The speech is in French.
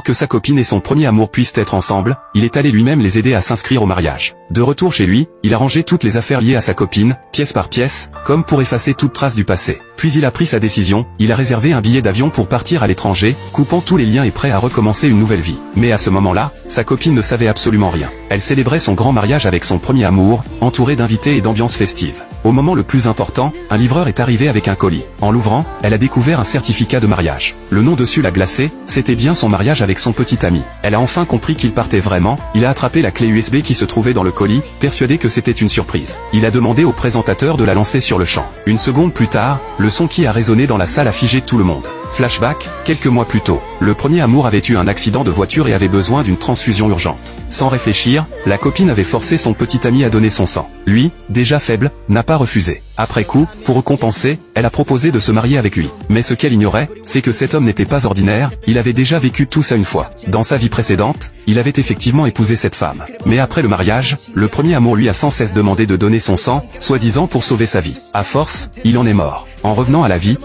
que sa copine et son premier amour puissent être ensemble, il est allé lui-même les aider à s'inscrire au mariage. De retour chez lui, il a rangé toutes les affaires liées à sa copine, pièce par pièce, comme pour effacer toute trace du passé. Puis il a pris sa décision, il a réservé un billet d'avion pour partir à l'étranger, coupant tous les liens et prêt à recommencer une nouvelle vie. Mais à ce moment-là, sa copine ne savait absolument rien. Elle célébrait son grand mariage avec son premier amour, entourée d'invités et d'ambiance festive. Au moment le plus important, un livreur est arrivé avec un colis. En l'ouvrant, elle a découvert un certificat de mariage. Le nom dessus l'a glacé, c'était bien son mariage avec son petit ami. Elle a enfin compris qu'il partait vraiment, il a attrapé la clé USB qui se trouvait dans le colis, persuadé que c'était une surprise. Il a demandé au présentateur de la lancer sur le champ. Une seconde plus tard, le son qui a résonné dans la salle a figé tout le monde. Flashback, quelques mois plus tôt, le premier amour avait eu un accident de voiture et avait besoin d'une transfusion urgente. Sans réfléchir, la copine avait forcé son petit ami à donner son sang. Lui, déjà faible, n'a pas refusé. Après coup, pour récompenser, elle a proposé de se marier avec lui. Mais ce qu'elle ignorait, c'est que cet homme n'était pas ordinaire, il avait déjà vécu tout ça une fois. Dans sa vie précédente, il avait effectivement épousé cette femme. Mais après le mariage, le premier amour lui a sans cesse demandé de donner son sang, soi-disant pour sauver sa vie. À force, il en est mort. En revenant à la vie,